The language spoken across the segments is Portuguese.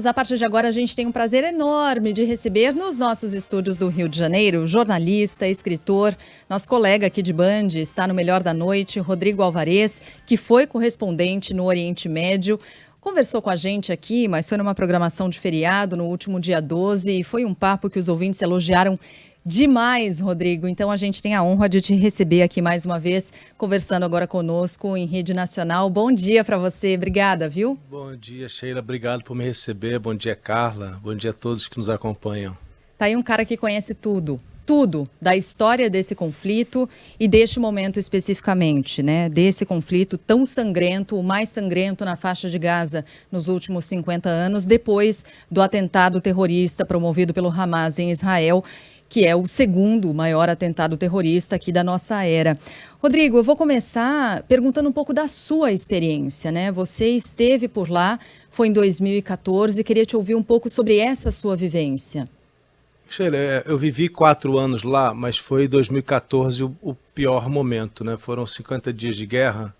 A partir de agora, a gente tem um prazer enorme de receber nos nossos estúdios do Rio de Janeiro, jornalista, escritor, nosso colega aqui de Band, está no Melhor da Noite, Rodrigo Alvarez, que foi correspondente no Oriente Médio. Conversou com a gente aqui, mas foi numa programação de feriado no último dia 12 e foi um papo que os ouvintes elogiaram demais, Rodrigo. Então a gente tem a honra de te receber aqui mais uma vez, conversando agora conosco em rede nacional. Bom dia para você, obrigada, viu? Bom dia, Sheila, obrigado por me receber. Bom dia, Carla. Bom dia a todos que nos acompanham. Tá aí um cara que conhece tudo da história desse conflito e deste momento especificamente, né? Desse conflito tão sangrento, o mais sangrento na faixa de Gaza nos últimos 50 anos, depois do atentado terrorista promovido pelo Hamas em Israel, que é o segundo maior atentado terrorista aqui da nossa era. Rodrigo, eu vou começar perguntando um pouco da sua experiência, né? Você esteve por lá, foi em 2014, queria te ouvir um pouco sobre essa sua vivência. Sheila, eu vivi 4 anos lá, mas foi 2014 o pior momento, né? Foram 50 dias de guerra,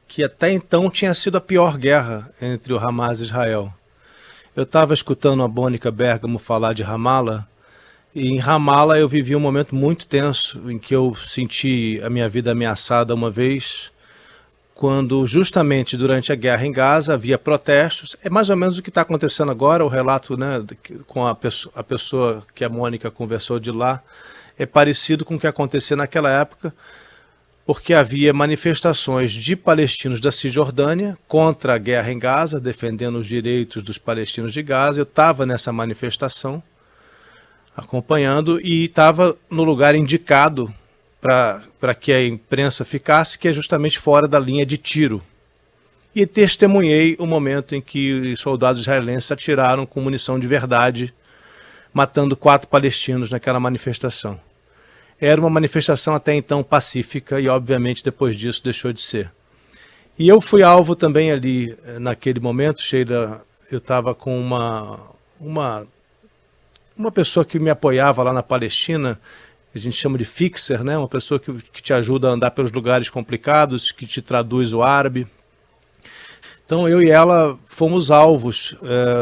que até então tinha sido a pior guerra entre o Hamas e Israel. Eu estava escutando a Mônica Bergamo falar de Ramallah, e em Ramallah eu vivi um momento muito tenso, em que eu senti a minha vida ameaçada uma vez, quando justamente durante a guerra em Gaza havia protestos. É mais ou menos o que está acontecendo agora, o relato, né, com a pessoa que a Mônica conversou de lá, é parecido com o que acontecia naquela época, porque havia manifestações de palestinos da Cisjordânia contra a guerra em Gaza, defendendo os direitos dos palestinos de Gaza. Eu estava nessa manifestação, acompanhando, e estava no lugar indicado para que a imprensa ficasse, que é justamente fora da linha de tiro. E testemunhei o momento em que soldados israelenses atiraram com munição de verdade, matando 4 palestinos naquela manifestação. Era uma manifestação até então pacífica e, obviamente, depois disso deixou de ser. E eu fui alvo também ali, naquele momento, Sheila. Eu estava com uma pessoa que me apoiava lá na Palestina, a gente chama de fixer, né? Uma pessoa que te ajuda a andar pelos lugares complicados, que te traduz o árabe. Então eu e ela fomos alvos.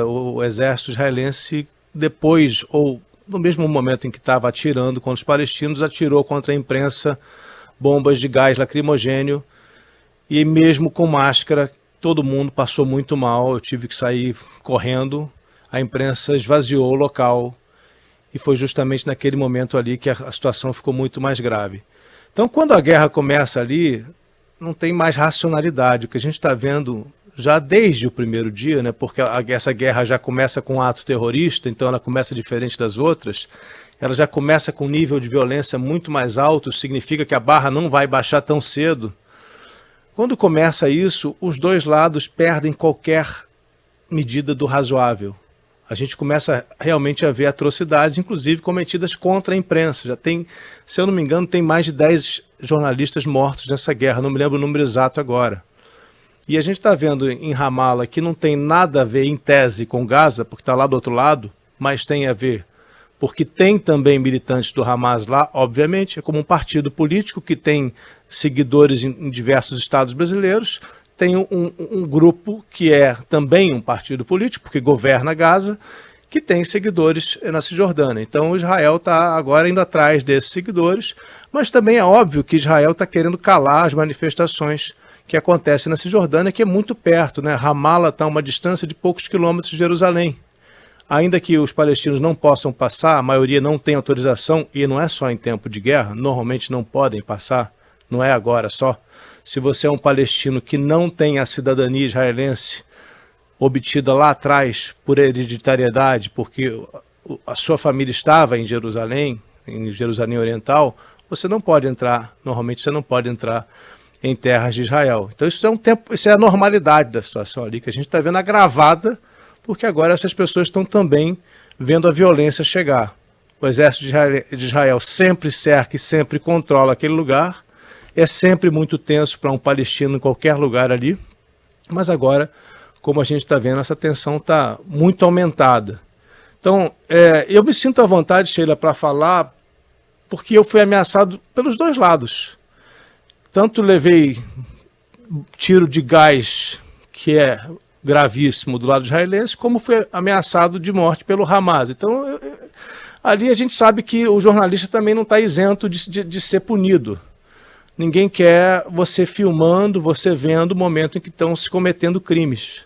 O exército israelense, depois, ou no mesmo momento em que estava atirando contra os palestinos, atirou contra a imprensa bombas de gás lacrimogênio, e mesmo com máscara, todo mundo passou muito mal. Eu tive que sair correndo, a imprensa esvaziou o local, e foi justamente naquele momento ali que a situação ficou muito mais grave. Então, quando a guerra começa ali, não tem mais racionalidade. O que a gente está vendo já desde o primeiro dia, né, porque essa guerra já começa com um ato terrorista, então ela começa diferente das outras, ela já começa com um nível de violência muito mais alto, significa que a barra não vai baixar tão cedo. Quando começa isso, os dois lados perdem qualquer medida do razoável. A gente começa realmente a ver atrocidades, inclusive cometidas contra a imprensa. Já tem, se eu não me engano, tem mais de 10 jornalistas mortos nessa guerra, não me lembro o número exato agora. E a gente está vendo em Ramallah que não tem nada a ver, em tese, com Gaza, porque está lá do outro lado, mas tem a ver, porque tem também militantes do Hamas lá, obviamente, é como um partido político que tem seguidores em diversos estados brasileiros. Tem um grupo que é também um partido político, porque governa Gaza, que tem seguidores na Cisjordânia. Então Israel está agora indo atrás desses seguidores, mas também é óbvio que Israel está querendo calar as manifestações que acontecem na Cisjordânia, que é muito perto, né? Ramallah está a uma distância de poucos quilômetros de Jerusalém. Ainda que os palestinos não possam passar, a maioria não tem autorização, e não é só em tempo de guerra, normalmente não podem passar, não é agora só. Se você é um palestino que não tem a cidadania israelense obtida lá atrás por hereditariedade, porque a sua família estava em Jerusalém Oriental, você não pode entrar, normalmente você não pode entrar em terras de Israel. Então isso é a normalidade da situação ali, que a gente está vendo agravada, porque agora essas pessoas estão também vendo a violência chegar. O exército de Israel sempre cerca e sempre controla aquele lugar. É sempre muito tenso para um palestino em qualquer lugar ali, mas agora, como a gente está vendo, essa tensão está muito aumentada. Então, eu me sinto à vontade, Sheila, para falar, porque eu fui ameaçado pelos dois lados. Tanto levei tiro de gás, que é gravíssimo do lado israelense, como foi ameaçado de morte pelo Hamas. Então, ali a gente sabe que o jornalista também não está isento de ser punido. Ninguém quer você filmando, você vendo o momento em que estão se cometendo crimes.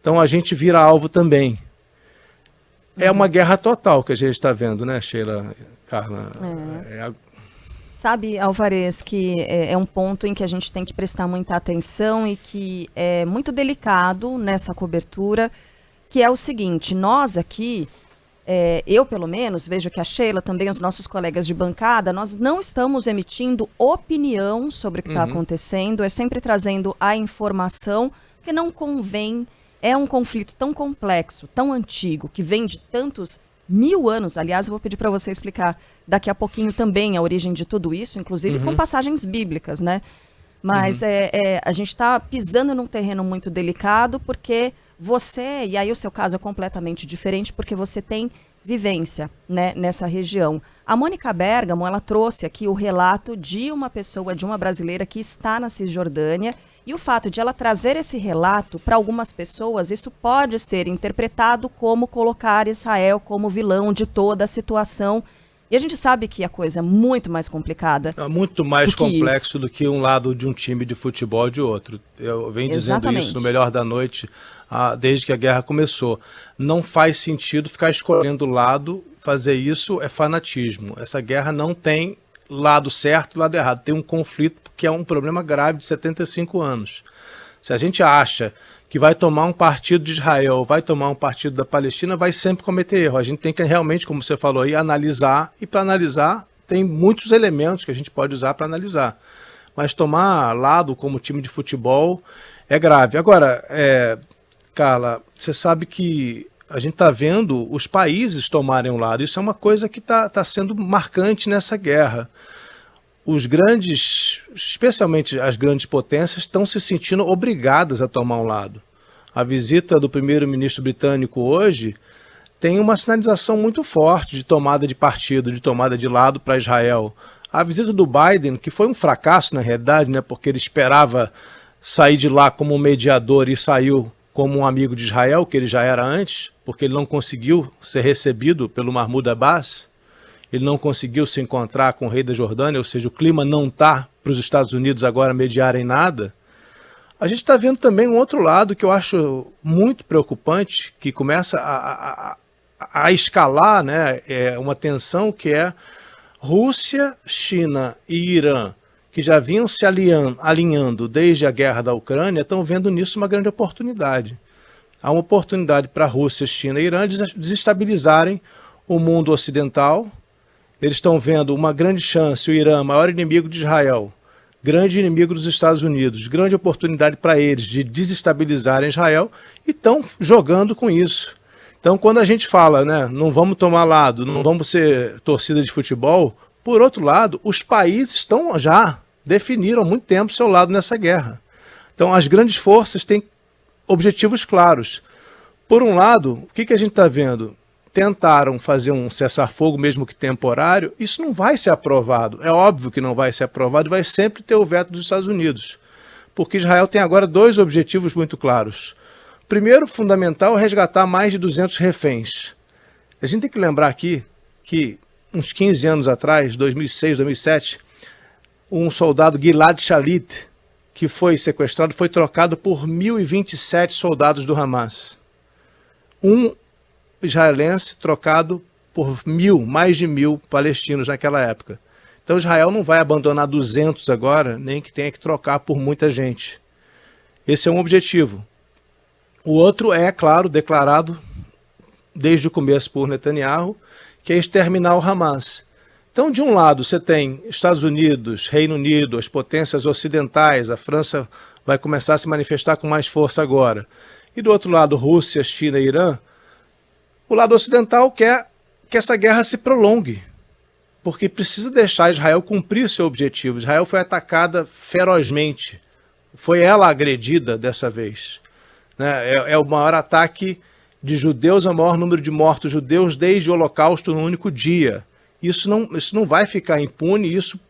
Então a gente vira alvo também. É uma guerra total que a gente está vendo, né, Sheila, Carla? Sabe, Alvarez, que é um ponto em que a gente tem que prestar muita atenção e que é muito delicado nessa cobertura, que é o seguinte: nós aqui, eu pelo menos, vejo que a Sheila, também os nossos colegas de bancada, nós não estamos emitindo opinião sobre o que está acontecendo, é sempre trazendo a informação, que não convém. É um conflito tão complexo, tão antigo, que vem de tantos 1000 anos. Aliás, eu vou pedir para você explicar daqui a pouquinho também a origem de tudo isso, inclusive com passagens bíblicas, né? Mas a gente está pisando num terreno muito delicado, porque você, e aí o seu caso é completamente diferente, porque você tem vivência, né, nessa região. A Mônica Bergamo, ela trouxe aqui o relato de uma pessoa, de uma brasileira que está na Cisjordânia, e o fato de ela trazer esse relato para algumas pessoas, isso pode ser interpretado como colocar Israel como vilão de toda a situação. E a gente sabe que a coisa é muito mais complicada. É muito mais complexo do que um lado de um time de futebol de outro. Eu venho dizendo isso no Melhor da Noite, desde que a guerra começou. Não faz sentido ficar escolhendo lado, fazer isso é fanatismo. Essa guerra não tem lado certo e lado errado. Tem um conflito que é um problema grave de 75 anos. Se a gente acha que vai tomar um partido de Israel, vai tomar um partido da Palestina, vai sempre cometer erro. A gente tem que realmente, como você falou aí, analisar, e para analisar tem muitos elementos que a gente pode usar para analisar. Mas tomar lado como time de futebol é grave. Agora, Carla, você sabe que a gente está vendo os países tomarem um lado. Isso é uma coisa que está sendo marcante nessa guerra. Os grandes, especialmente as grandes potências, estão se sentindo obrigadas a tomar um lado. A visita do primeiro-ministro britânico hoje tem uma sinalização muito forte de tomada de partido, de tomada de lado para Israel. A visita do Biden, que foi um fracasso na realidade, né, porque ele esperava sair de lá como um mediador e saiu como um amigo de Israel, que ele já era antes, porque ele não conseguiu ser recebido pelo Mahmoud Abbas. Ele não conseguiu se encontrar com o rei da Jordânia, ou seja, o clima não está para os Estados Unidos agora mediarem nada. A gente está vendo também um outro lado que eu acho muito preocupante, que começa a escalar, né, uma tensão, que é Rússia, China e Irã, que já vinham se alinhando desde a guerra da Ucrânia, estão vendo nisso uma grande oportunidade. Há uma oportunidade para a Rússia, China e Irã desestabilizarem o mundo ocidental. Eles estão vendo uma grande chance, o Irã, maior inimigo de Israel, grande inimigo dos Estados Unidos, grande oportunidade para eles de desestabilizarem Israel, e estão jogando com isso. Então, quando a gente fala, né, não vamos tomar lado, não vamos ser torcida de futebol, por outro lado, os países já definiram há muito tempo seu lado nessa guerra. Então, as grandes forças têm objetivos claros. Por um lado, o que a gente está vendo? Tentaram fazer um cessar-fogo, mesmo que temporário. Isso não vai ser aprovado. É óbvio que não vai ser aprovado, vai sempre ter o veto dos Estados Unidos. Porque Israel tem agora 2 objetivos muito claros. Primeiro, fundamental, resgatar mais de 200 reféns. A gente tem que lembrar aqui que, uns 15 anos atrás, 2006, 2007, um soldado, Gilad Shalit, que foi sequestrado, foi trocado por 1.027 soldados do Hamas. Um israelense trocado por mais de 1.000 palestinos naquela época. Então Israel não vai abandonar 200 agora, nem que tenha que trocar por muita gente. Esse é um objetivo. O outro é, claro, declarado desde o começo por Netanyahu, que é exterminar o Hamas. Então, de um lado, você tem Estados Unidos, Reino Unido, as potências ocidentais, a França vai começar a se manifestar com mais força agora. E do outro lado, Rússia, China e Irã. O lado ocidental quer que essa guerra se prolongue, porque precisa deixar Israel cumprir seu objetivo. Israel foi atacada ferozmente, foi ela agredida dessa vez. Né? É o maior ataque de judeus, é o maior número de mortos judeus desde o Holocausto num único dia. Isso não vai ficar impune, isso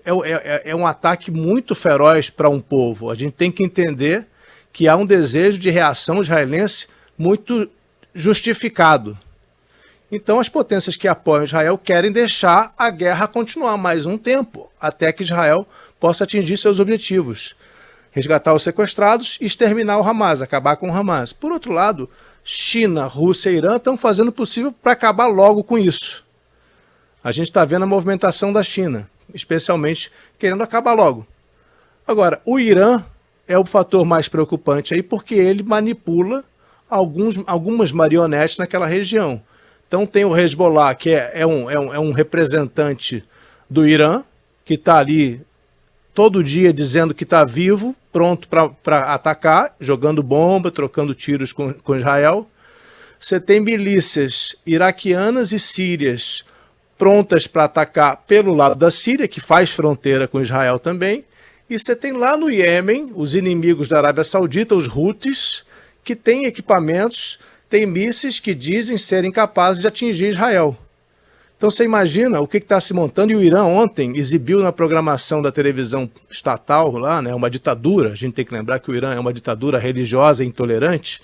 é um ataque muito feroz para um povo. A gente tem que entender que há um desejo de reação israelense muito justificado. Então as potências que apoiam Israel querem deixar a guerra continuar mais um tempo, até que Israel possa atingir seus objetivos. Resgatar os sequestrados e exterminar o Hamas, acabar com o Hamas. Por outro lado, China, Rússia e Irã estão fazendo o possível para acabar logo com isso. A gente está vendo a movimentação da China, especialmente querendo acabar logo. Agora, o Irã é o fator mais preocupante aí, porque ele manipula algumas marionetes naquela região. Então tem o Hezbollah, que é um representante do Irã, que está ali todo dia dizendo que está vivo, pronto para atacar, jogando bomba, trocando tiros com Israel. Você tem milícias iraquianas e sírias prontas para atacar pelo lado da Síria, que faz fronteira com Israel também. E você tem lá no Iêmen os inimigos da Arábia Saudita, os Houthis, que têm equipamentos, têm mísseis que dizem serem capazes de atingir Israel. Então você imagina o que está se montando, e o Irã ontem exibiu na programação da televisão estatal lá, né, uma ditadura, a gente tem que lembrar que o Irã é uma ditadura religiosa e intolerante,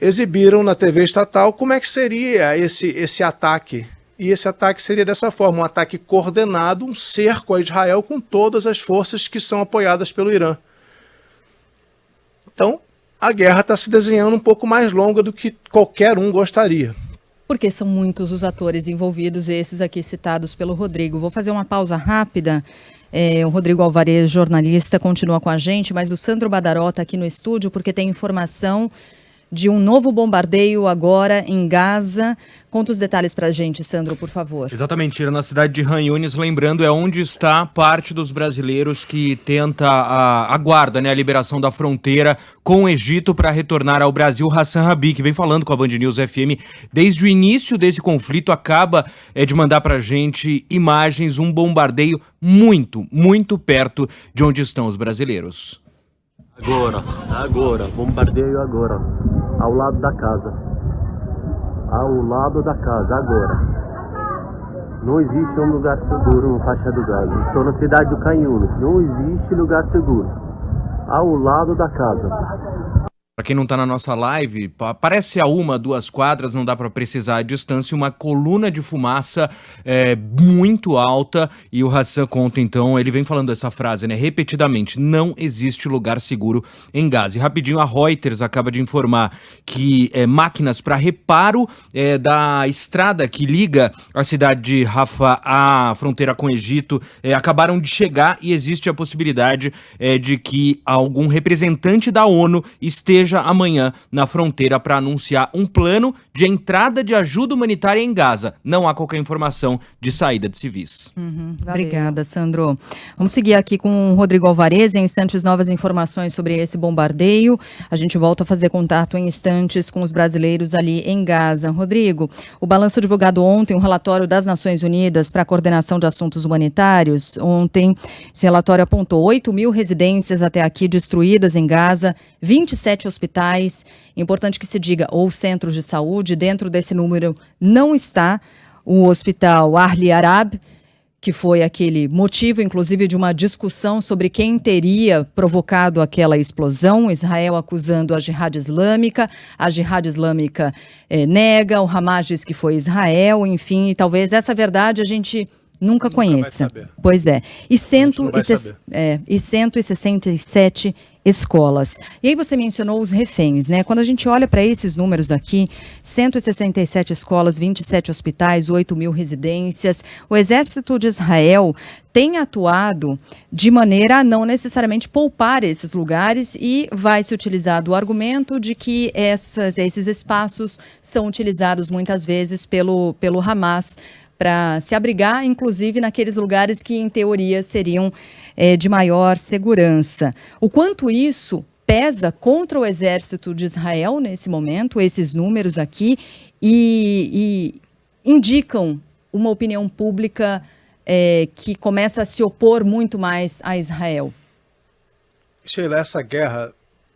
exibiram na TV estatal como é que seria esse ataque. E esse ataque seria dessa forma, um ataque coordenado, um cerco a Israel com todas as forças que são apoiadas pelo Irã. Então, a guerra está se desenhando um pouco mais longa do que qualquer um gostaria. Porque são muitos os atores envolvidos, esses aqui citados pelo Rodrigo. Vou fazer uma pausa rápida. O Rodrigo Alvarez, jornalista, continua com a gente, mas o Sandro Badaró está aqui no estúdio porque tem informação de um novo bombardeio agora em Gaza. Conta os detalhes para a gente, Sandro, por favor. Exatamente, na cidade de Han Yunis, lembrando, é onde está parte dos brasileiros que aguarda, né, a liberação da fronteira com o Egito para retornar ao Brasil. Hassan Rabi, que vem falando com a Band News FM desde o início desse conflito, acaba de mandar para a gente imagens, um bombardeio muito, muito perto de onde estão os brasileiros. Agora, bombardeio agora, ao lado da casa, agora. Não existe um lugar seguro no faixa do Gaza. Estou na cidade do Han Yunis, não existe lugar seguro, ao lado da casa. Para quem não está na nossa live, parece a 1-2 quadras, não dá para precisar a distância, uma coluna de fumaça muito alta, e o Hassan conta então, ele vem falando essa frase, né, repetidamente: não existe lugar seguro em Gaza. E rapidinho, a Reuters acaba de informar que máquinas para reparo da estrada que liga a cidade de Rafah à fronteira com o Egito acabaram de chegar, e existe a possibilidade de que algum representante da ONU esteja amanhã na fronteira para anunciar um plano de entrada de ajuda humanitária em Gaza. Não há qualquer informação de saída de civis. Obrigada, Sandro. Vamos seguir aqui com o Rodrigo Alvarez. Em instantes, novas informações sobre esse bombardeio. A gente volta a fazer contato em instantes com os brasileiros ali em Gaza. Rodrigo, o balanço divulgado ontem, um relatório das Nações Unidas para a Coordenação de Assuntos Humanitários. Ontem, esse relatório apontou 8.000 residências até aqui destruídas em Gaza, 27 hospitais, importante que se diga, ou centros de saúde. Dentro desse número não está o hospital Ahli Arab, que foi aquele motivo, inclusive, de uma discussão sobre quem teria provocado aquela explosão. Israel acusando a Jihad Islâmica, nega, o Hamas diz que foi Israel, enfim, e talvez essa verdade a gente nunca conheça. Pois é. E 167 escolas. E aí você mencionou os reféns, né? Quando a gente olha para esses números aqui, 167 escolas, 27 hospitais, 8.000 residências, o Exército de Israel tem atuado de maneira a não necessariamente poupar esses lugares, e vai se utilizar do argumento de que esses espaços são utilizados muitas vezes pelo Hamas para se abrigar, inclusive naqueles lugares que, em teoria, seriam de maior segurança. O quanto isso pesa contra o exército de Israel nesse momento, esses números aqui, e indicam uma opinião pública que começa a se opor muito mais a Israel? Sheila, essa guerra,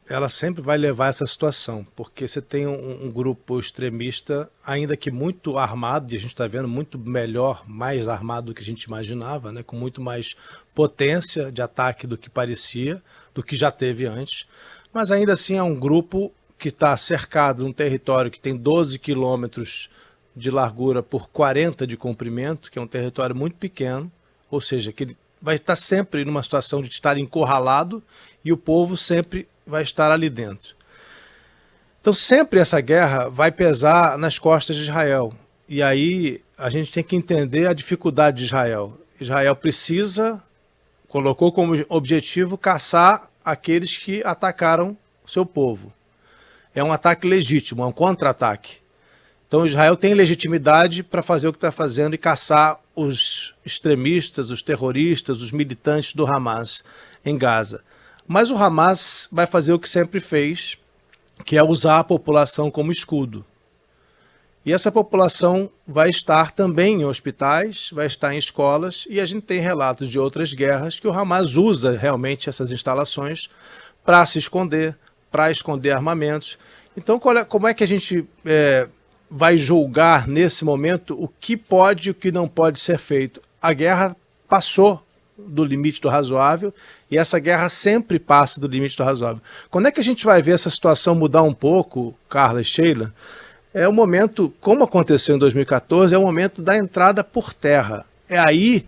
ela sempre vai levar a essa situação, porque você tem um grupo extremista, ainda que muito armado, e a gente está vendo muito melhor, mais armado do que a gente imaginava, né, com muito mais potência de ataque do que parecia, do que já teve antes, mas ainda assim é um grupo que está cercado num território que tem 12 quilômetros de largura por 40 de comprimento, que é um território muito pequeno, ou seja, que ele vai estar sempre numa situação de estar encurralado e o povo sempre vai estar ali dentro. Então sempre essa guerra vai pesar nas costas de Israel. E aí a gente tem que entender a dificuldade de Israel. Israel colocou como objetivo caçar aqueles que atacaram o seu povo. É um ataque legítimo, é um contra-ataque. Então Israel tem legitimidade para fazer o que está fazendo e caçar os extremistas, os terroristas, os militantes do Hamas em Gaza. Mas o Hamas vai fazer o que sempre fez, que é usar a população como escudo. E essa população vai estar também em hospitais, vai estar em escolas, e a gente tem relatos de outras guerras que o Hamas usa realmente essas instalações para se esconder, para esconder armamentos. Então, como é que a gente vai julgar nesse momento o que pode e o que não pode ser feito? A guerra passou do limite do razoável e essa guerra sempre passa do limite do razoável. Quando é que a gente vai ver essa situação mudar um pouco, Carla e Sheila? É o momento, como aconteceu em 2014, é o momento da entrada por terra. É aí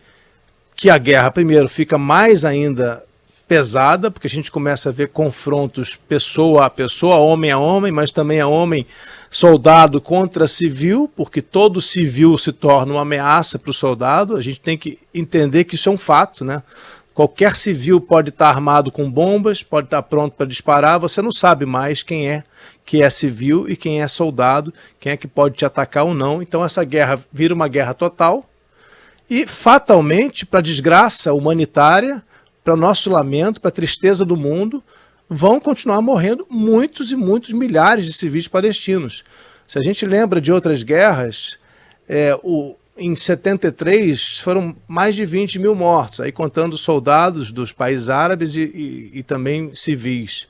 que a guerra, primeiro, fica mais ainda pesada, porque a gente começa a ver confrontos pessoa a pessoa, homem a homem, mas também a homem, soldado contra civil, porque todo civil se torna uma ameaça para o soldado. A gente tem que entender que isso é um fato, né? Qualquer civil pode estar armado com bombas, pode estar pronto para disparar, você não sabe mais quem é que é civil e quem é soldado, quem é que pode te atacar ou não. Então essa guerra vira uma guerra total e fatalmente, para a desgraça humanitária, para o nosso lamento, para a tristeza do mundo, vão continuar morrendo muitos e muitos milhares de civis palestinos. Se a gente lembra de outras guerras, em 73 foram mais de 20 mil mortos, aí contando soldados dos países árabes e também civis.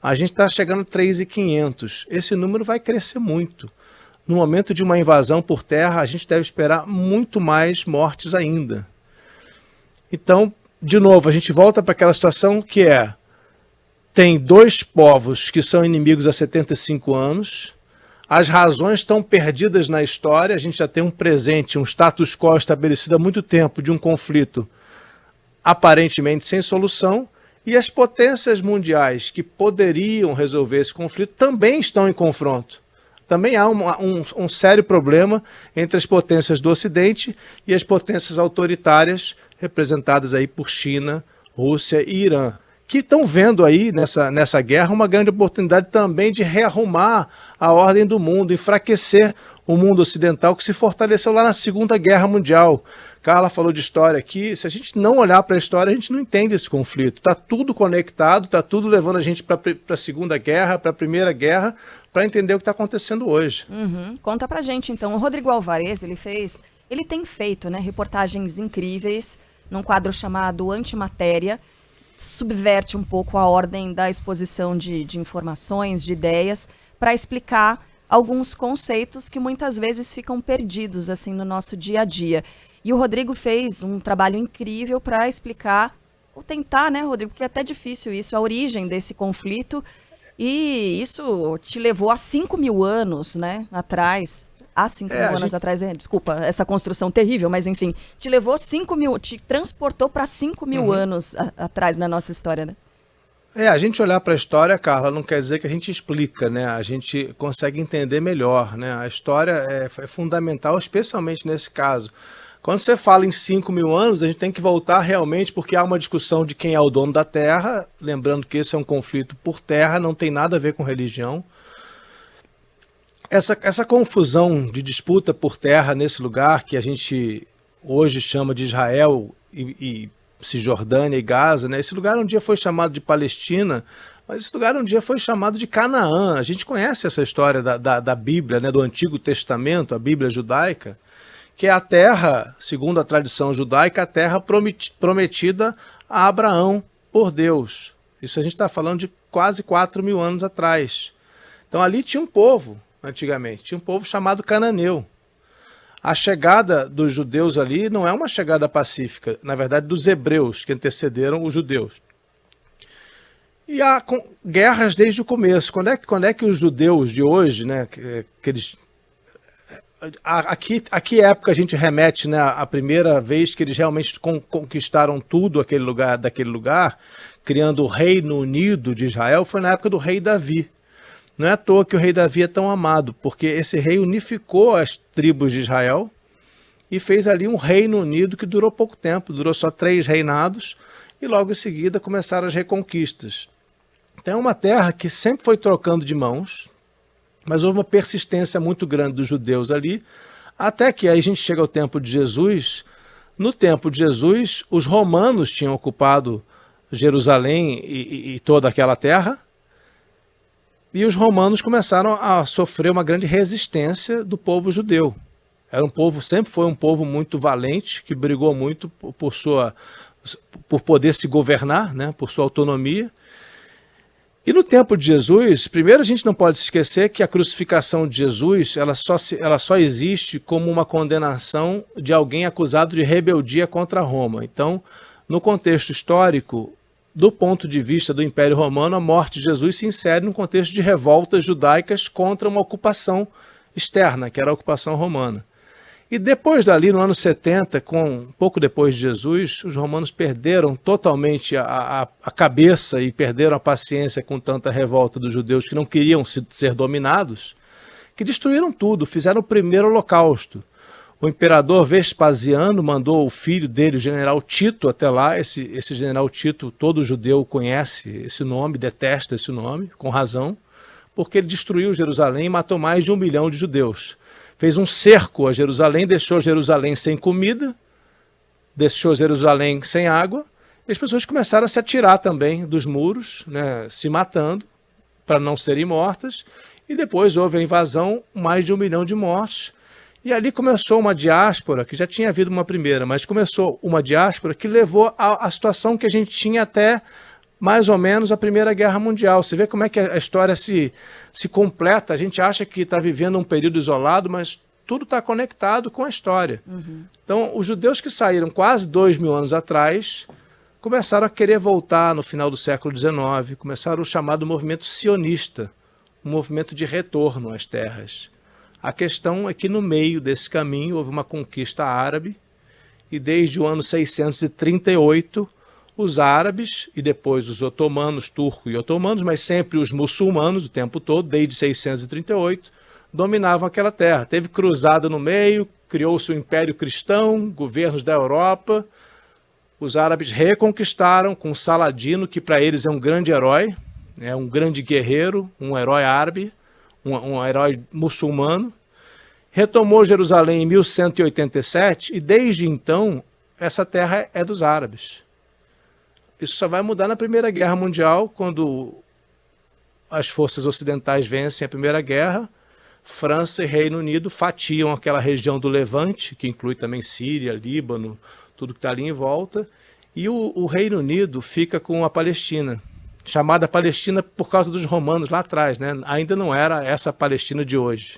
A gente está chegando a 3.500. Esse número vai crescer muito. No momento de uma invasão por terra, a gente deve esperar muito mais mortes ainda. Então, de novo, a gente volta para aquela situação que tem dois povos que são inimigos há 75 anos, as razões estão perdidas na história, a gente já tem um presente, um status quo estabelecido há muito tempo de um conflito aparentemente sem solução, e as potências mundiais que poderiam resolver esse conflito também estão em confronto. Também há um sério problema entre as potências do Ocidente e as potências autoritárias representadas aí por China, Rússia e Irã, que estão vendo aí nessa guerra uma grande oportunidade também de rearrumar a ordem do mundo, enfraquecer o mundo ocidental que se fortaleceu lá na Segunda Guerra Mundial. Carla falou de história aqui, se a gente não olhar para a história, a gente não entende esse conflito. Está tudo conectado, está tudo levando a gente para a Segunda Guerra, para a Primeira Guerra, para entender o que está acontecendo hoje. Conta pra gente, então. O Rodrigo Alvarez, ele tem feito, né, reportagens incríveis num quadro chamado Antimatéria, subverte um pouco a ordem da exposição de informações, de ideias, para explicar alguns conceitos que muitas vezes ficam perdidos assim no nosso dia a dia. E o Rodrigo fez um trabalho incrível para explicar, ou tentar, né, Rodrigo, porque é até difícil isso, a origem desse conflito. E isso te levou a 5.000 anos, né, atrás. Há 5.000 anos atrás, desculpa, essa construção terrível, mas enfim, te levou 5.000, te transportou para 5.000 anos atrás na nossa história, né? A gente olhar para a história, Carla, não quer dizer que a gente explica, né? A gente consegue entender melhor, né? A história é fundamental, especialmente nesse caso. Quando você fala em 5.000 anos, a gente tem que voltar realmente, porque há uma discussão de quem é o dono da terra, lembrando que esse é um conflito por terra, não tem nada a ver com religião. Essa confusão de disputa por terra nesse lugar, que a gente hoje chama de Israel e Cisjordânia e Gaza, né? Esse lugar um dia foi chamado de Palestina, mas esse lugar um dia foi chamado de Canaã. A gente conhece essa história da Bíblia, né? Do Antigo Testamento, a Bíblia judaica, que é a terra, segundo a tradição judaica, a terra prometida a Abraão por Deus. Isso a gente está falando de quase 4.000 anos atrás. Então ali tinha um povo, antigamente, tinha um povo chamado cananeu. A chegada dos judeus ali não é uma chegada pacífica, na verdade dos hebreus que antecederam os judeus. E há guerras desde o começo. Quando é que os judeus de hoje, né, que eles... A que época a gente remete, né, a primeira vez que eles realmente conquistaram tudo daquele lugar, criando o Reino Unido de Israel, foi na época do rei Davi. Não é à toa que o rei Davi é tão amado, porque esse rei unificou as tribos de Israel e fez ali um Reino Unido que durou pouco tempo, durou só 3 reinados, e logo em seguida começaram as reconquistas. Então é uma terra que sempre foi trocando de mãos, mas houve uma persistência muito grande dos judeus ali, até que aí a gente chega ao tempo de Jesus. No tempo de Jesus, os romanos tinham ocupado Jerusalém e toda aquela terra, e os romanos começaram a sofrer uma grande resistência do povo judeu. Era um povo, sempre foi um povo muito valente, que brigou muito por poder se governar, né, por sua autonomia. E no tempo de Jesus, primeiro a gente não pode se esquecer que a crucificação de Jesus ela só existe como uma condenação de alguém acusado de rebeldia contra Roma. Então, no contexto histórico, do ponto de vista do Império Romano, a morte de Jesus se insere num contexto de revoltas judaicas contra uma ocupação externa, que era a ocupação romana. E depois dali, no ano 70, pouco depois de Jesus, os romanos perderam totalmente a cabeça e perderam a paciência com tanta revolta dos judeus que não queriam ser dominados, que destruíram tudo, fizeram o primeiro holocausto. O imperador Vespasiano mandou o filho dele, o general Tito, até lá. Esse general Tito, todo judeu conhece esse nome, detesta esse nome, com razão, porque ele destruiu Jerusalém e matou mais de 1 milhão de judeus. Fez um cerco a Jerusalém, deixou Jerusalém sem comida, deixou Jerusalém sem água, e as pessoas começaram a se atirar também dos muros, né, se matando para não serem mortas, e depois houve a invasão, mais de 1 milhão de mortos. E ali começou uma diáspora, que já tinha havido uma primeira, mas começou uma diáspora que levou à situação que a gente tinha até mais ou menos a Primeira Guerra Mundial. Você vê como é que a história se completa. A gente acha que está vivendo um período isolado, mas tudo está conectado com a história. Uhum. Então, os judeus que saíram quase 2.000 anos atrás começaram a querer voltar no final do século XIX, começaram o chamado movimento sionista, um movimento de retorno às terras. A questão é que no meio desse caminho houve uma conquista árabe, e desde o ano 638 os árabes e depois os otomanos, turcos e otomanos, mas sempre os muçulmanos o tempo todo, desde 638, dominavam aquela terra. Teve cruzada no meio, criou-se o Império Cristão, governos da Europa. Os árabes reconquistaram com Saladino, que para eles é um grande herói, é um grande guerreiro, um herói árabe, um herói muçulmano. Retomou Jerusalém em 1187 e desde então essa terra é dos árabes. Isso só vai mudar na Primeira Guerra Mundial, quando as forças ocidentais vencem a Primeira Guerra. França e Reino Unido fatiam aquela região do Levante, que inclui também Síria, Líbano, tudo que está ali em volta. E o Reino Unido fica com a Palestina, chamada Palestina por causa dos romanos lá atrás, né? Ainda não era essa Palestina de hoje.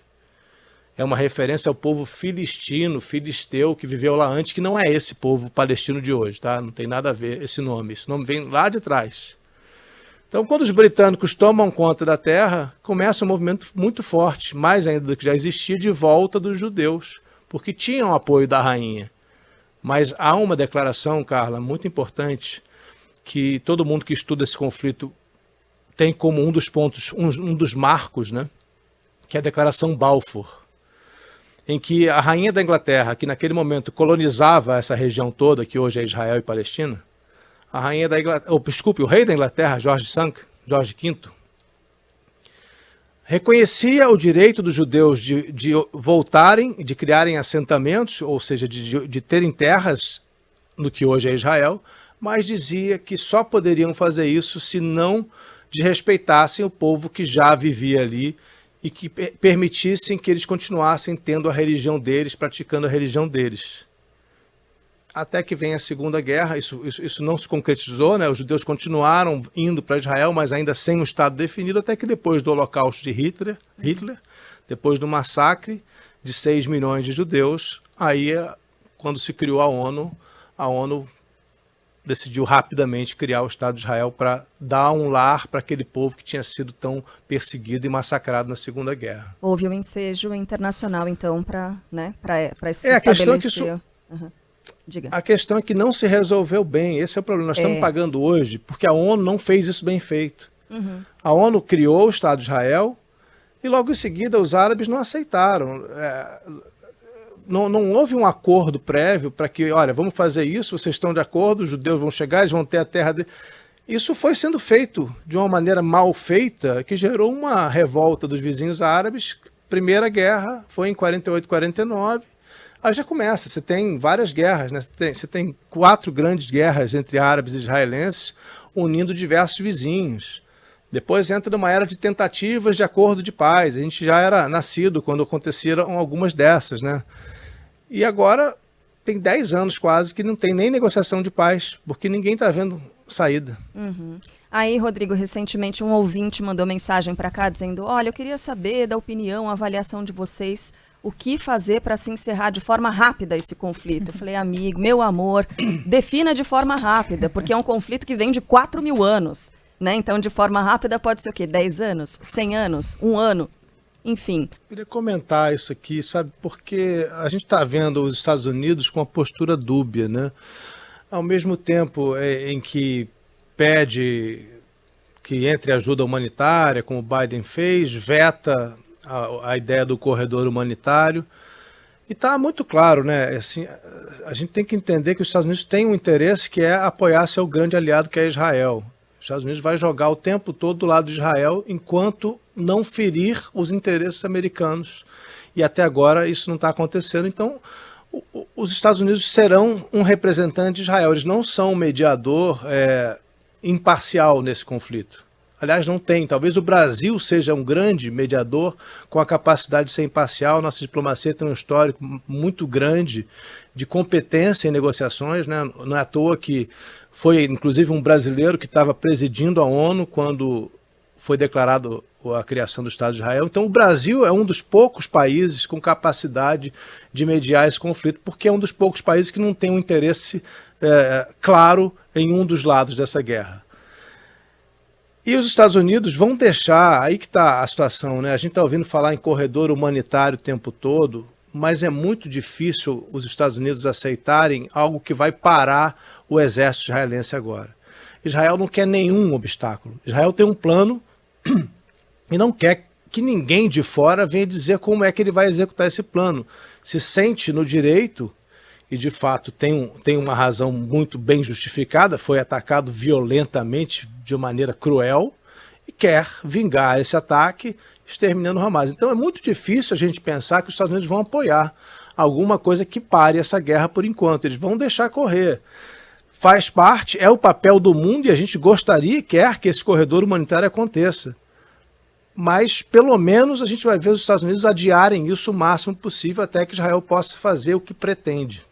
É uma referência ao povo filisteu, que viveu lá antes, que não é esse povo palestino de hoje, tá? Não tem nada a ver esse nome vem lá de trás. Então, quando os britânicos tomam conta da terra, começa um movimento muito forte, mais ainda do que já existia, de volta dos judeus, porque tinham apoio da rainha. Mas há uma declaração, Carla, muito importante, que todo mundo que estuda esse conflito tem como um dos pontos, um dos marcos, né? Que é a Declaração Balfour, em que a rainha da Inglaterra, que naquele momento colonizava essa região toda, que hoje é Israel e Palestina, o rei da Inglaterra, George V, reconhecia o direito dos judeus de voltarem, de criarem assentamentos, ou seja, de terem terras no que hoje é Israel, mas dizia que só poderiam fazer isso se não desrespeitassem o povo que já vivia ali e que permitissem que eles continuassem tendo a religião deles, praticando a religião deles. Até que vem a Segunda Guerra, isso não se concretizou, né? Os judeus continuaram indo para Israel, mas ainda sem um Estado definido, até que depois do Holocausto de Hitler, depois do massacre de 6 milhões de judeus, aí quando se criou a ONU decidiu rapidamente criar o Estado de Israel para dar um lar para aquele povo que tinha sido tão perseguido e massacrado na Segunda Guerra. Houve um ensejo internacional, então, para se a questão é que estabelecer. Diga. A questão é que não se resolveu bem, esse é o problema. Nós estamos pagando hoje porque a ONU não fez isso bem feito. A ONU criou o Estado de Israel e logo em seguida os árabes não aceitaram. Não houve um acordo prévio para que, olha, vamos fazer isso, vocês estão de acordo, os judeus vão chegar, eles vão ter a terra deles. Isso foi sendo feito de uma maneira mal feita, que gerou uma revolta dos vizinhos árabes. Primeira guerra foi em 48, 49. Aí já começa, você tem várias guerras, né? Você tem 4 grandes guerras entre árabes e israelenses, unindo diversos vizinhos. Depois entra numa era de tentativas de acordo de paz. A gente já era nascido quando aconteceram algumas dessas, né? E agora tem 10 anos quase que não tem nem negociação de paz, porque ninguém está vendo saída. Aí, Rodrigo, recentemente um ouvinte mandou mensagem para cá dizendo: olha, eu queria saber da opinião, avaliação de vocês, o que fazer para se encerrar de forma rápida esse conflito. Eu falei, amigo, meu amor, defina de forma rápida, porque é um conflito que vem de 4.000 anos, né? Então, de forma rápida pode ser o quê? 10 anos? 100 anos? 1 ano? Enfim. Eu queria comentar isso aqui, sabe, porque a gente está vendo os Estados Unidos com uma postura dúbia, né? Ao mesmo tempo em que pede que entre ajuda humanitária, como o Biden fez, veta a ideia do corredor humanitário. E está muito claro, né? Assim, a gente tem que entender que os Estados Unidos têm um interesse que é apoiar seu grande aliado, que é Israel. Os Estados Unidos vai jogar o tempo todo do lado de Israel enquanto não ferir os interesses americanos. E até agora isso não está acontecendo. Então, os Estados Unidos serão um representante de Israel. Eles não são um mediador imparcial nesse conflito. Aliás, não tem. Talvez o Brasil seja um grande mediador com a capacidade de ser imparcial. Nossa diplomacia tem um histórico muito grande de competência em negociações, né? Não é à toa que foi, inclusive, um brasileiro que estava presidindo a ONU quando foi declarado a criação do Estado de Israel. Então, o Brasil é um dos poucos países com capacidade de mediar esse conflito, porque é um dos poucos países que não tem um interesse claro em um dos lados dessa guerra. E os Estados Unidos vão deixar, aí que está a situação, né? A gente está ouvindo falar em corredor humanitário o tempo todo, mas é muito difícil os Estados Unidos aceitarem algo que vai parar o exército israelense agora. Israel não quer nenhum obstáculo. Israel tem um plano e não quer que ninguém de fora venha dizer como é que ele vai executar esse plano. Se sente no direito, e de fato tem uma razão muito bem justificada, foi atacado violentamente, de maneira cruel, e quer vingar esse ataque exterminando o Hamas. Então é muito difícil a gente pensar que os Estados Unidos vão apoiar alguma coisa que pare essa guerra por enquanto. Eles vão deixar correr. Faz parte, é o papel do mundo e a gente gostaria e quer que esse corredor humanitário aconteça. Mas, pelo menos, a gente vai ver os Estados Unidos adiarem isso o máximo possível até que Israel possa fazer o que pretende.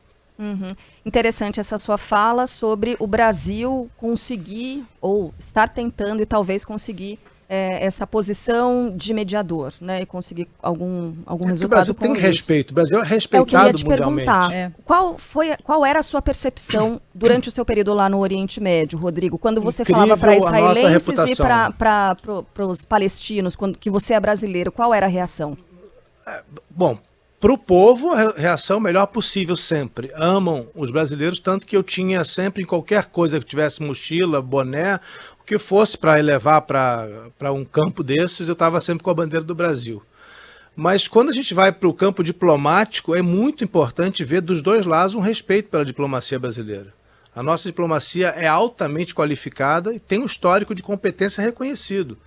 Interessante essa sua fala sobre o Brasil conseguir, ou estar tentando e talvez conseguir essa posição de mediador, né? E conseguir algum resultado. O Brasil com tem isso. respeito, o Brasil é É o que eu respeitado ia te mundialmente. perguntar. Qual era a sua percepção durante o seu período lá no Oriente Médio, Rodrigo? Quando você Incrível falava para a nossa israelenses e reputação. para os palestinos, que você é brasileiro, qual era a reação? Bom, para o povo, a reação melhor possível sempre. Amam os brasileiros, tanto que eu tinha sempre, em qualquer coisa que tivesse mochila, boné, o que fosse para levar para um campo desses, eu estava sempre com a bandeira do Brasil. Mas quando a gente vai para o campo diplomático, é muito importante ver dos dois lados um respeito pela diplomacia brasileira. A nossa diplomacia é altamente qualificada e tem um histórico de competência reconhecido.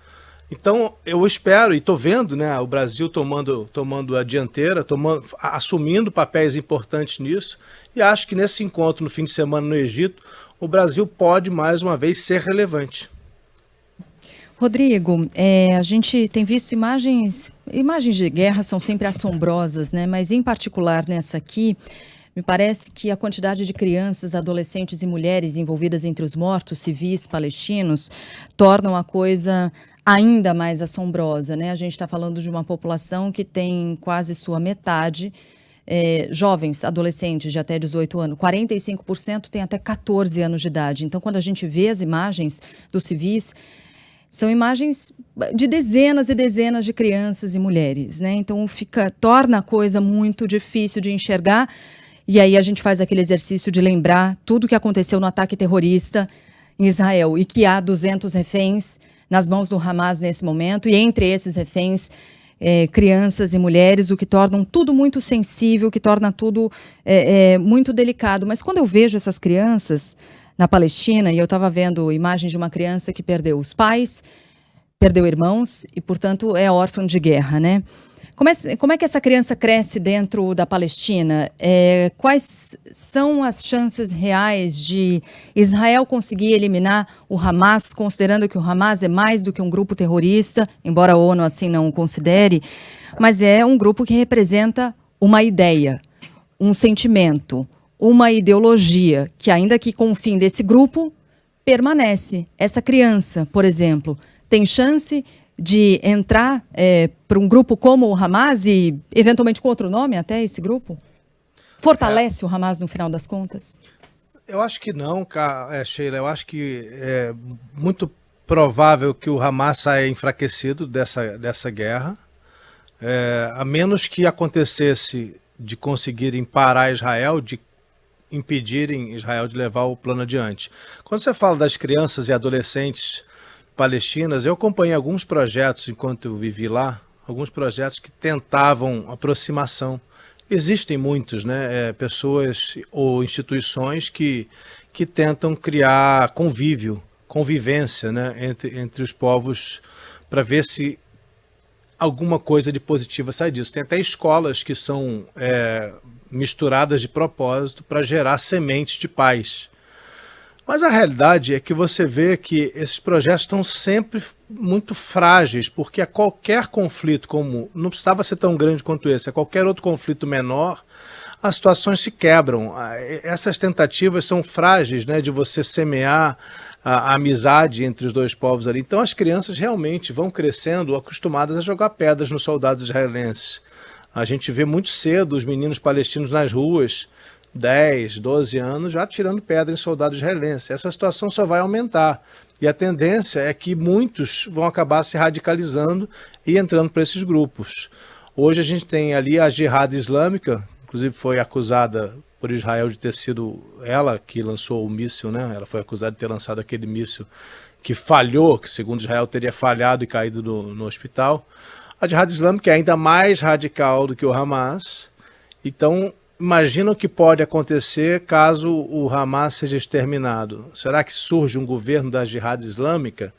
Então, eu espero, e estou vendo, né, o Brasil tomando a dianteira, assumindo papéis importantes nisso, e acho que nesse encontro no fim de semana no Egito, o Brasil pode, mais uma vez, ser relevante. Rodrigo, a gente tem visto imagens de guerra são sempre assombrosas, né? Mas em particular nessa aqui, me parece que a quantidade de crianças, adolescentes e mulheres envolvidas entre os mortos civis palestinos tornam a coisa ainda mais assombrosa, né? A gente está falando de uma população que tem quase sua metade jovens, adolescentes de até 18 anos, 45% têm até 14 anos de idade. Então, quando a gente vê as imagens dos civis, são imagens de dezenas e dezenas de crianças e mulheres, né? Então, torna a coisa muito difícil de enxergar. E aí a gente faz aquele exercício de lembrar tudo o que aconteceu no ataque terrorista em Israel e que há 200 reféns nas mãos do Hamas nesse momento, e entre esses reféns, crianças e mulheres, o que torna tudo muito sensível, que torna tudo muito delicado. Mas quando eu vejo essas crianças na Palestina, e eu estava vendo imagens de uma criança que perdeu os pais, perdeu irmãos e, portanto, é órfã de guerra, né? Como é que essa criança cresce dentro da Palestina? Quais são as chances reais de Israel conseguir eliminar o Hamas, considerando que o Hamas é mais do que um grupo terrorista, embora a ONU assim não o considere, mas é um grupo que representa uma ideia, um sentimento, uma ideologia, que ainda que com o fim desse grupo, permanece. Essa criança, por exemplo, tem chance de entrar para um grupo como o Hamas e, eventualmente, com outro nome até esse grupo? Fortalece o Hamas no final das contas? Eu acho que não, Sheila. Eu acho que é muito provável que o Hamas saia enfraquecido dessa guerra, a menos que acontecesse de conseguirem parar Israel, de impedirem Israel de levar o plano adiante. Quando você fala das crianças e adolescentes palestinas, eu acompanhei alguns projetos enquanto eu vivi lá, alguns projetos que tentavam aproximação. Existem muitos, né, pessoas ou instituições que tentam criar convivência, né, entre os povos, para ver se alguma coisa de positiva sai disso. Tem até escolas que são misturadas de propósito para gerar sementes de paz. Mas a realidade é que você vê que esses projetos estão sempre muito frágeis, porque a qualquer conflito, como não precisava ser tão grande quanto esse, a qualquer outro conflito menor, as situações se quebram. Essas tentativas são frágeis, né, de você semear a amizade entre os dois povos ali. Então as crianças realmente vão crescendo acostumadas a jogar pedras nos soldados israelenses. A gente vê muito cedo os meninos palestinos nas ruas, 10, 12 anos, já tirando pedra em soldados israelenses. Essa situação só vai aumentar. E a tendência é que muitos vão acabar se radicalizando e entrando para esses grupos. Hoje a gente tem ali a Jihad Islâmica, inclusive foi acusada por Israel de ter sido ela que lançou o míssil, né? Ela foi acusada de ter lançado aquele míssil que falhou, que segundo Israel teria falhado e caído no hospital. A Jihad Islâmica é ainda mais radical do que o Hamas. Então, imagina o que pode acontecer caso o Hamas seja exterminado. Será que surge um governo da Jihad Islâmica?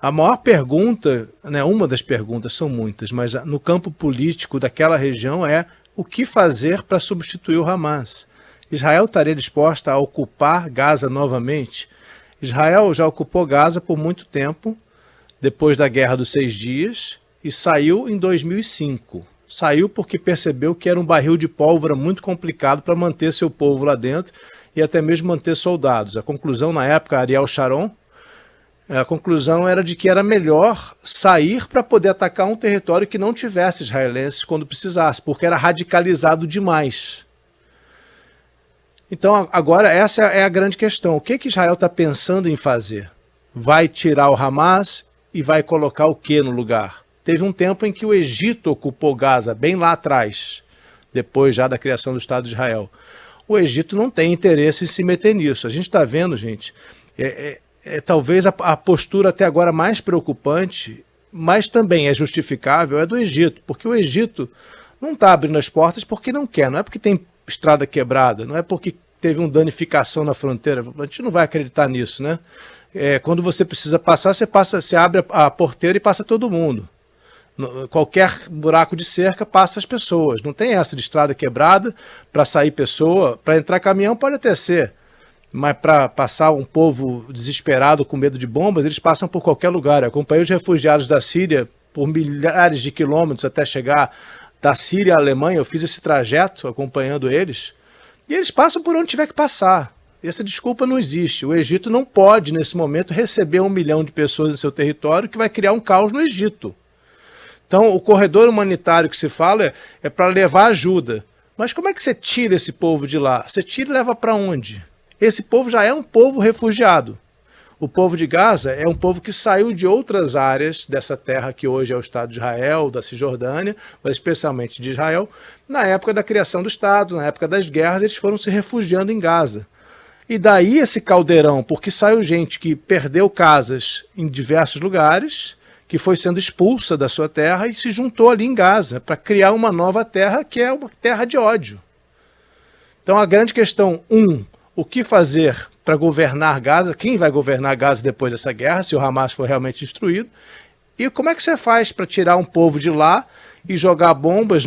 A maior pergunta, né, uma das perguntas, são muitas, mas no campo político daquela região é o que fazer para substituir o Hamas. Israel estaria disposta a ocupar Gaza novamente? Israel já ocupou Gaza por muito tempo, depois da Guerra dos 6 Dias, e saiu em 2005. Saiu porque percebeu que era um barril de pólvora muito complicado para manter seu povo lá dentro e até mesmo manter soldados. A conclusão na época, Ariel Sharon, a conclusão era de que era melhor sair para poder atacar um território que não tivesse israelenses quando precisasse, porque era radicalizado demais. Então agora essa é a grande questão. O que Israel está pensando em fazer? Vai tirar o Hamas e vai colocar o que no lugar? Teve um tempo em que o Egito ocupou Gaza, bem lá atrás, depois já da criação do Estado de Israel. O Egito não tem interesse em se meter nisso. A gente está vendo, gente, talvez a postura até agora mais preocupante, mas também é justificável, é do Egito, porque o Egito não está abrindo as portas porque não quer, não é porque tem estrada quebrada, não é porque teve uma danificação na fronteira, a gente não vai acreditar nisso, né? Quando você precisa passar, você abre a porteira e passa todo mundo. Qualquer buraco de cerca passa as pessoas. Não tem essa de estrada quebrada para sair pessoa, para entrar caminhão pode até ser, mas para passar um povo desesperado com medo de bombas, eles passam por qualquer lugar. Eu acompanhei os refugiados da Síria por milhares de quilômetros até chegar da Síria à Alemanha. Eu fiz esse trajeto acompanhando eles e eles passam por onde tiver que passar. Essa desculpa não existe. O Egito não pode nesse momento receber 1 milhão de pessoas em seu território, que vai criar um caos no Egito. Então, o corredor humanitário que se fala é para levar ajuda, Mas como é que você tira esse povo de lá? Você tira e leva para onde? Esse povo já é um povo refugiado. O povo de Gaza é um povo que saiu de outras áreas dessa terra que hoje é o Estado de Israel, da Cisjordânia, mas especialmente de Israel. Na época da criação do Estado, na época das guerras, eles foram se refugiando em Gaza. E daí esse caldeirão, porque saiu gente que perdeu casas em diversos lugares, que foi sendo expulsa da sua terra e se juntou ali em Gaza para criar uma nova terra que é uma terra de ódio. Então a grande questão, o que fazer para governar Gaza? Quem vai governar Gaza depois dessa guerra, se o Hamas for realmente destruído? E como é que você faz para tirar um povo de lá e jogar bombas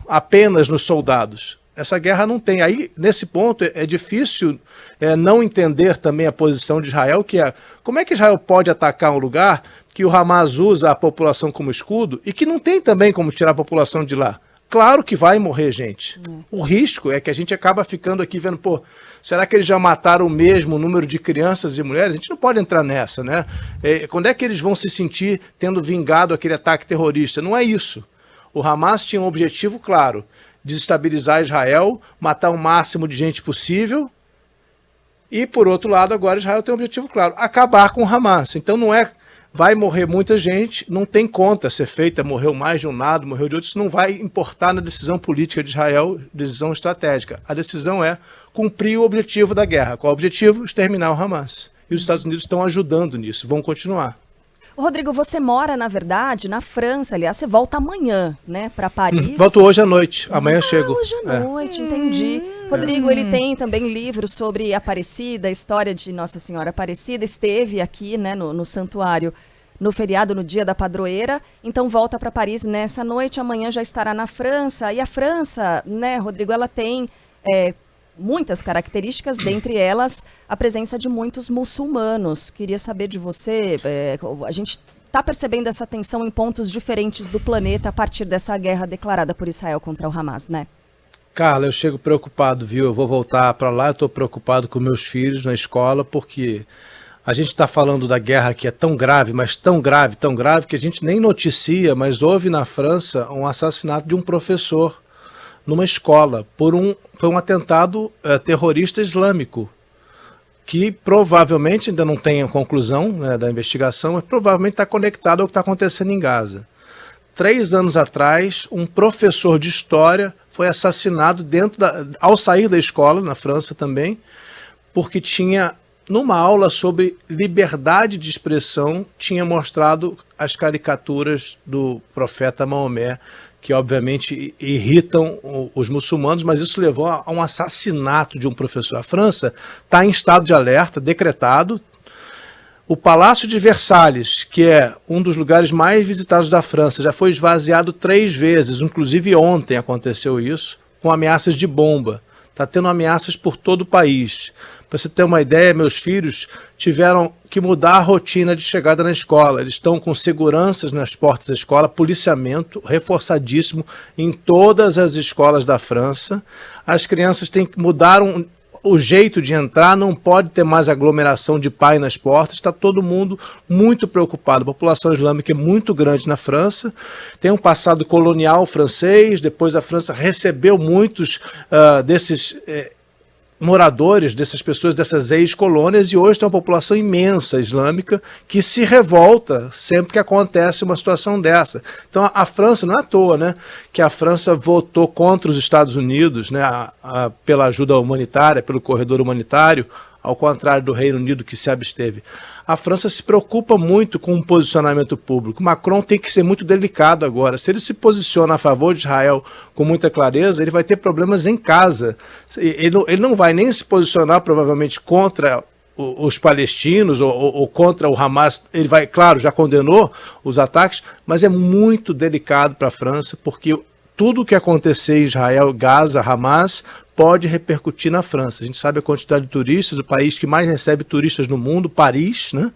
apenas nos soldados? Essa guerra não tem. Aí, nesse ponto, é difícil não entender também a posição de Israel, que é como é que Israel pode atacar um lugar que o Hamas usa a população como escudo e que não tem também como tirar a população de lá? Claro que vai morrer gente. O risco é que a gente acaba ficando aqui vendo, será que eles já mataram o mesmo número de crianças e mulheres? A gente não pode entrar nessa, né? Quando é que eles vão se sentir tendo vingado aquele ataque terrorista? Não é isso. O Hamas tinha um objetivo claro: desestabilizar Israel, matar o máximo de gente possível. E, por outro lado, agora Israel tem um objetivo claro: acabar com o Hamas. Então não é... Vai morrer muita gente, não tem conta a ser feita, morreu mais de um lado, morreu de outro, isso não vai importar na decisão política de Israel, decisão estratégica. A decisão é cumprir o objetivo da guerra. Qual é o objetivo? Exterminar o Hamas. E os Estados Unidos estão ajudando nisso, vão continuar. Rodrigo, você mora, na verdade, na França, aliás, você volta amanhã, né, para Paris. Volto hoje à noite, amanhã chego. Hoje à noite, entendi. Rodrigo, ele tem também livro sobre Aparecida, a história de Nossa Senhora Aparecida, esteve aqui, né, no santuário, no feriado, no dia da padroeira, então volta para Paris nessa noite, amanhã já estará na França, e a França, né, Rodrigo, ela tem... muitas características, dentre elas a presença de muitos muçulmanos. Queria saber de você, a gente está percebendo essa tensão em pontos diferentes do planeta a partir dessa guerra declarada por Israel contra o Hamas, né? Carla, eu chego preocupado, viu? Eu vou voltar para lá, eu estou preocupado com meus filhos na escola, porque a gente está falando da guerra que é tão grave, mas tão grave, que a gente nem noticia, mas houve na França um assassinato de um professor numa escola, foi um atentado terrorista islâmico, que provavelmente ainda não tem a conclusão, né, da investigação, mas provavelmente está conectado ao que está acontecendo em Gaza. 3 anos atrás, um professor de história foi assassinado ao sair da escola, na França também, porque tinha, numa aula sobre liberdade de expressão, tinha mostrado as caricaturas do profeta Maomé, que obviamente irritam os muçulmanos, mas isso levou a um assassinato de um professor. A França está em estado de alerta, decretado. O Palácio de Versalhes, que é um dos lugares mais visitados da França, já foi esvaziado 3 vezes, inclusive ontem aconteceu isso, com ameaças de bomba. Está tendo ameaças por todo o país. Para você ter uma ideia, meus filhos tiveram que mudar a rotina de chegada na escola. Eles estão com seguranças nas portas da escola, policiamento reforçadíssimo em todas as escolas da França. As crianças têm que mudar o jeito de entrar, não pode ter mais aglomeração de pai nas portas, está todo mundo muito preocupado. A população islâmica é muito grande na França, tem um passado colonial francês, depois a França recebeu muitos desses moradores, dessas pessoas, dessas ex-colônias, e hoje tem uma população imensa islâmica que se revolta sempre que acontece uma situação dessa. Então a França, não é à toa, né, que a França votou contra os Estados Unidos, né, pela ajuda humanitária, pelo corredor humanitário, ao contrário do Reino Unido, que se absteve. A França se preocupa muito com o posicionamento público. Macron tem que ser muito delicado agora. Se ele se posiciona a favor de Israel com muita clareza, ele vai ter problemas em casa. Ele não vai nem se posicionar, provavelmente, contra os palestinos ou contra o Hamas. Ele vai, claro, já condenou os ataques, mas é muito delicado para a França, porque tudo o que acontecer em Israel, Gaza, Hamas, pode repercutir na França. A gente sabe a quantidade de turistas, o país que mais recebe turistas no mundo, Paris, né?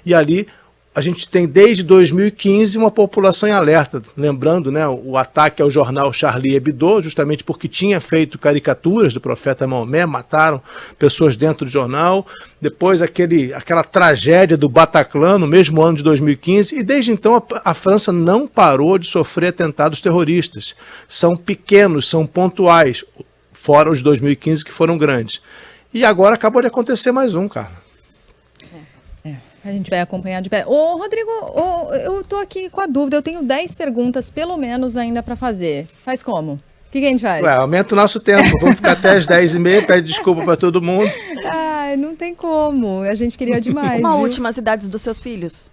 E ali a gente tem desde 2015 uma população em alerta, lembrando, né, o ataque ao jornal Charlie Hebdo, justamente porque tinha feito caricaturas do profeta Maomé, mataram pessoas dentro do jornal, depois aquela tragédia do Bataclan no mesmo ano de 2015, e desde então a França não parou de sofrer atentados terroristas. São pequenos, são pontuais, fora os de 2015 que foram grandes. E agora acabou de acontecer mais um, cara. A gente vai acompanhar de perto. Ô, Rodrigo, eu tô aqui com a dúvida. Eu tenho 10 perguntas, pelo menos, ainda para fazer. Faz como? O que a gente faz? Ué, aumenta o nosso tempo. Vamos ficar até as 10h30, pede desculpa para todo mundo. Ai, não tem como. A gente queria demais. Uma viu? última, as idades dos seus filhos.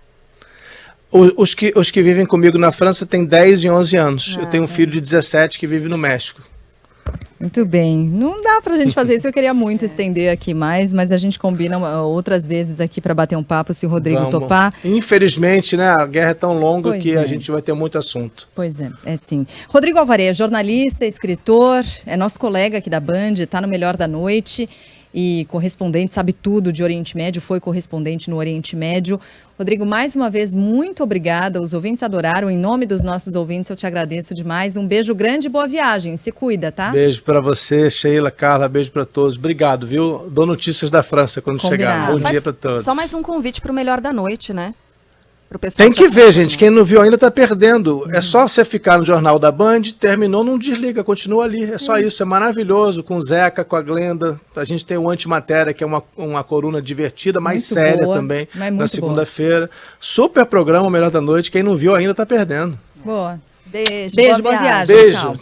Os que vivem comigo na França têm 10 e 11 anos. Eu tenho um filho de 17 que vive no México. Muito bem. Não dá pra gente fazer isso. Eu queria muito estender aqui mais, mas a gente combina outras vezes aqui para bater um papo, se o Rodrigo Vamos. topar. Infelizmente, né, a guerra é tão longa Pois que é. a gente vai ter muito assunto. Pois é sim. Rodrigo Alvarez, jornalista, escritor, é nosso colega aqui da Band, está no Melhor da Noite e correspondente, sabe tudo de Oriente Médio, foi correspondente no Oriente Médio. Rodrigo, mais uma vez, muito obrigada. Os ouvintes adoraram. Em nome dos nossos ouvintes, eu te agradeço demais. Um beijo grande e boa viagem. Se cuida, tá? Beijo para você, Sheila, Carla, beijo para todos. Obrigado, viu? Dou notícias da França quando Combinado. chegar. Bom dia para todos. Só mais um convite para o Melhor da Noite, né? Pro pessoal Tem que ver, acompanha. gente. Quem não viu ainda tá perdendo. É só você ficar no Jornal da Band, terminou, não desliga, continua ali. É só isso, é maravilhoso. Com o Zeca, com a Glenda. A gente tem o Antimatéria, que é uma coluna divertida, mais Muito séria boa, também, mas muito na segunda-feira. Super programa, o Melhor da Noite. Quem não viu ainda tá perdendo. Boa. Beijo, Beijo, boa viagem. Beijo. Tchau.